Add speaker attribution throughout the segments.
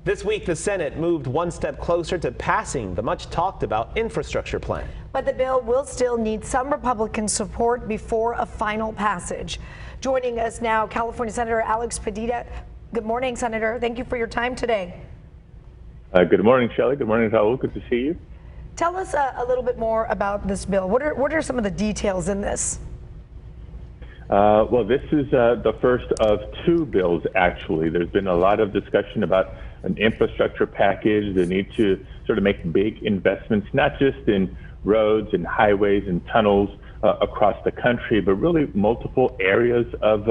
Speaker 1: This week, the Senate moved one step closer to passing the much talked about infrastructure plan.
Speaker 2: But the bill will still need some Republican support before a final passage. Joining us now, California Senator Alex Padilla. Good morning, Senator. Thank you for your time today.
Speaker 3: Good morning, Shelley. Good morning, Raul. Good to see you.
Speaker 2: Tell us a little bit more about this bill. What are some of the details in this?
Speaker 3: Well, this is the first of two bills, actually. There's been a lot of discussion about an infrastructure package, the need to sort of make big investments, not just in roads and highways and tunnels across the country, but really multiple areas of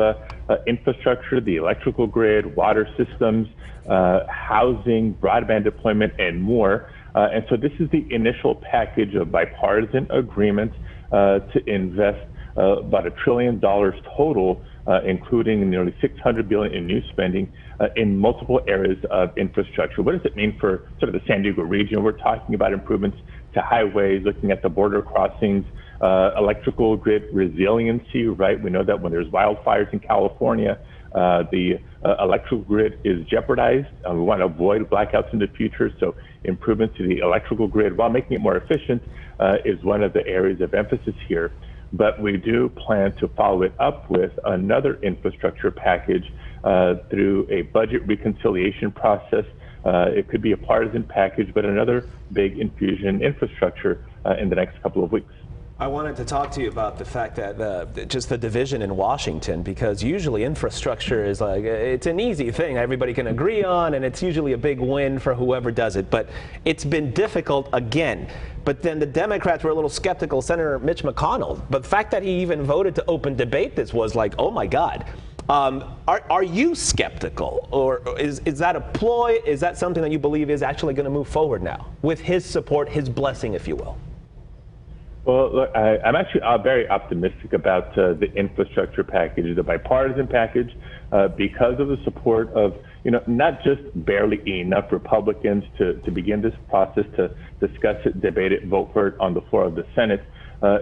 Speaker 3: infrastructure, the electrical grid, water systems, housing, broadband deployment, and more. And so this is the initial package of bipartisan agreement to invest about $1 trillion total, including nearly $600 billion in new spending in multiple areas of infrastructure. What does it mean for sort of the San Diego region? We're talking about improvements to highways, looking at the border crossings, electrical grid resiliency, right? We know that when there's wildfires in California, the electrical grid is jeopardized. We want to avoid blackouts in the future, so improvements to the electrical grid while making it more efficient is one of the areas of emphasis here. But we do plan to follow it up with another infrastructure package through a budget reconciliation process. It could be a partisan package, but another big infusion in infrastructure in the next couple of weeks.
Speaker 1: I wanted to talk to you about the fact that just the division in Washington, because usually infrastructure is like, it's an easy thing everybody can agree on, and it's usually a big win for whoever does it. But it's been difficult again. But then the Democrats were a little skeptical, Senator Mitch McConnell. But the fact that he even voted to open debate this was like, oh my God. Are you skeptical, or is that a ploy? Is that something that you believe is actually going to move forward now with his support, his blessing, if you will?
Speaker 3: Well, look, I'm actually very optimistic about the infrastructure package, the bipartisan package, because of the support of, not just barely enough Republicans to begin this process, to discuss it, debate it, vote for it on the floor of the Senate.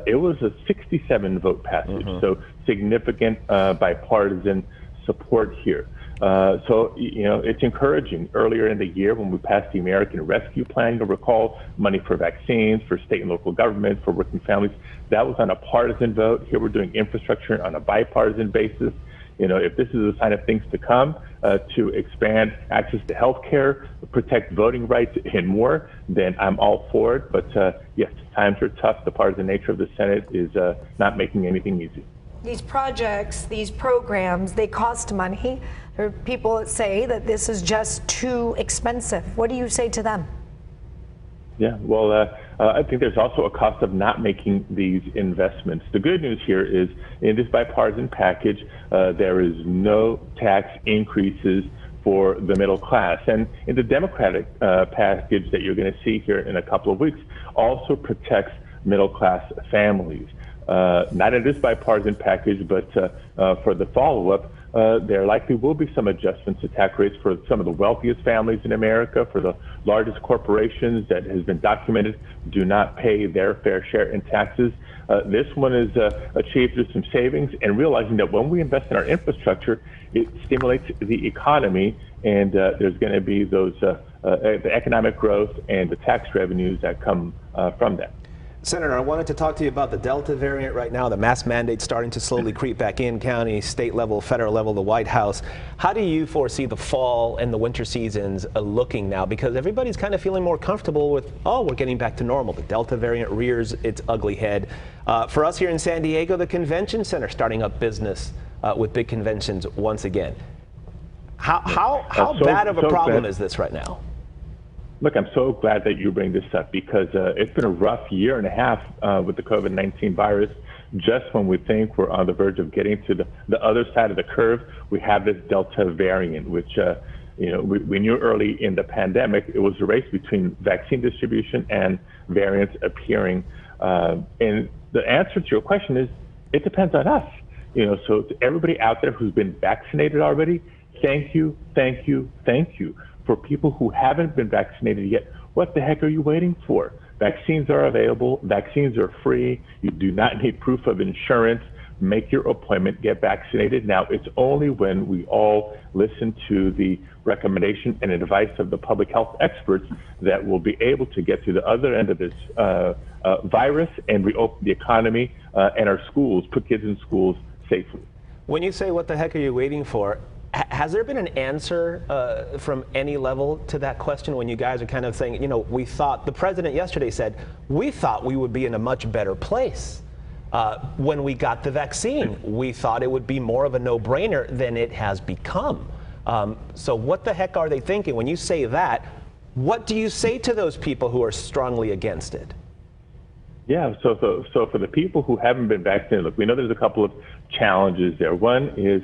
Speaker 3: It was a 67-vote passage, so significant bipartisan support here. So, it's encouraging. Earlier in the year, when we passed the American Rescue Plan, you'll recall, money for vaccines, for state and local government, for working families, that was on a partisan vote. Here we're doing infrastructure on a bipartisan basis. If this is a sign of things to come, to expand access to health care, protect voting rights, and more, then I'm all for it. But yes, times are tough. The partisan nature of the Senate is not making anything easy.
Speaker 2: These projects, these programs, they cost money. There are people that say that this is just too expensive. What do you say to them?
Speaker 3: Yeah, well, I think there's also a cost of not making these investments. The good news here is in this bipartisan package, there is no tax increases for the middle class. And in the Democratic package that you're going to see here in a couple of weeks also protects middle class families. Not in this bipartisan package, but for the follow-up, there likely will be some adjustments to tax rates for some of the wealthiest families in America, for the largest corporations that has been documented do not pay their fair share in taxes. This one is achieved through some savings and realizing that when we invest in our infrastructure, it stimulates the economy, and there's going to be those the economic growth and the tax revenues that come from that.
Speaker 1: Senator, I wanted to talk to you about the Delta variant right now, the mask mandate starting to slowly creep back in, county, state level, federal level, the White House. How do you foresee the fall and the winter seasons looking now? Because everybody's kind of feeling more comfortable with, we're getting back to normal. The Delta variant rears its ugly head. For us here in San Diego, the convention center starting up business with big conventions once again. How bad of a problem is this right now?
Speaker 3: Look, I'm so glad that you bring this up because it's been a rough year and a half with the COVID-19 virus. Just when we think we're on the verge of getting to the other side of the curve, we have this Delta variant, which we knew early in the pandemic, it was a race between vaccine distribution and variants appearing. And the answer to your question is, it depends on us. So to everybody out there who's been vaccinated already, thank you, thank you, thank you. For people who haven't been vaccinated yet, what the heck are you waiting for? Vaccines are available. Vaccines are free. You do not need proof of insurance. make your appointment, get vaccinated. Now, it's only when we all listen to the recommendation and advice of the public health experts that we'll be able to get to the other end of this virus and reopen the economy and our schools, put kids in schools safely.
Speaker 1: When you say, what the heck are you waiting for? Has there been an answer from any level to that question when you guys are kind of saying, you know, we thought, the president yesterday said, we thought we would be in a much better place when we got the vaccine. We thought it would be more of a no-brainer than it has become. So what the heck are they thinking? When you say that, what do you say to those people who are strongly against it?
Speaker 3: Yeah, so for the people who haven't been vaccinated, look, we know there's a couple of challenges there. One is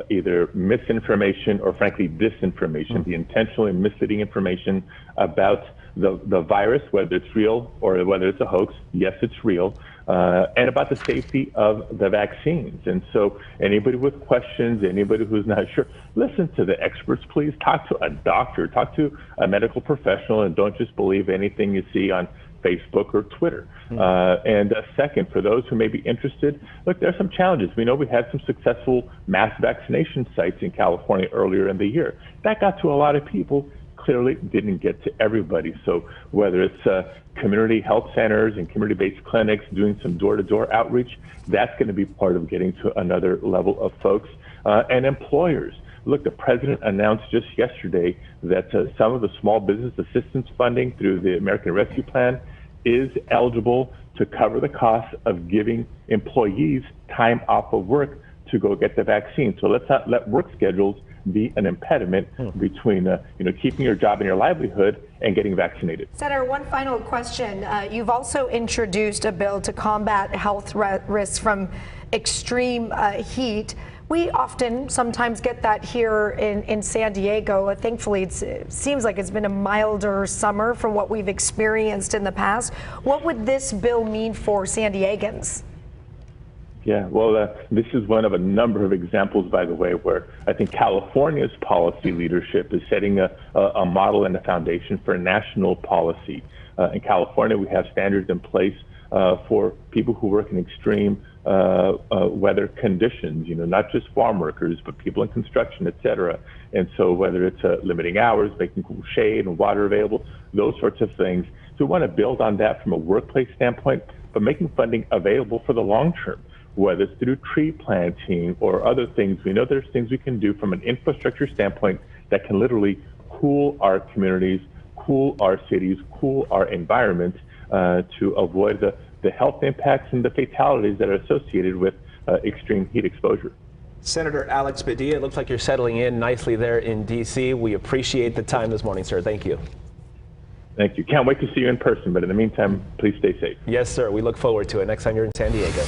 Speaker 3: either misinformation or, frankly, disinformation, the intentionally misleading information about the virus, whether it's real or whether it's a hoax. Yes, it's real, and about the safety of the vaccines. And so anybody with questions, anybody who's not sure, listen to the experts, please. Talk to a doctor, talk to a medical professional, and don't just believe anything you see on Facebook or Twitter. And second, for those who may be interested, look, there are some challenges. We know we had some successful mass vaccination sites in California earlier in the year. That got to a lot of people, clearly didn't get to everybody. So whether it's community health centers and community-based clinics doing some door-to-door outreach, that's going to be part of getting to another level of folks. And employers. Look, the president announced just yesterday that some of the small business assistance funding through the American Rescue Plan is eligible to cover the cost of giving employees time off of work to go get the vaccine. So let's not let work schedules be an impediment between keeping your job and your livelihood and getting vaccinated.
Speaker 2: Senator, one final question. You've also introduced a bill to combat health risks from extreme heat. We often sometimes get that here in San Diego. Thankfully, it seems like it's been a milder summer from what we've experienced in the past. What would this bill mean for San Diegans?
Speaker 3: Yeah, well, this is one of a number of examples, by the way, where I think California's policy leadership is setting a model and a foundation for national policy. In California, we have standards in place for people who work in extreme weather conditions, not just farm workers, but people in construction, et cetera. And so whether it's limiting hours, making cool shade and water available, those sorts of things. So we want to build on that from a workplace standpoint, but making funding available for the long term, whether it's through tree planting or other things. We know there's things we can do from an infrastructure standpoint that can literally cool our communities, cool our cities, cool our environment to avoid the health impacts and the fatalities that are associated with extreme heat exposure.
Speaker 1: Senator Alex Padilla, it looks like you're settling in nicely there in D.C. We appreciate the time this morning, sir. Thank you.
Speaker 3: Thank you. Can't wait to see you in person, but in the meantime, please stay safe.
Speaker 1: Yes, sir. We look forward to it next time you're in San Diego.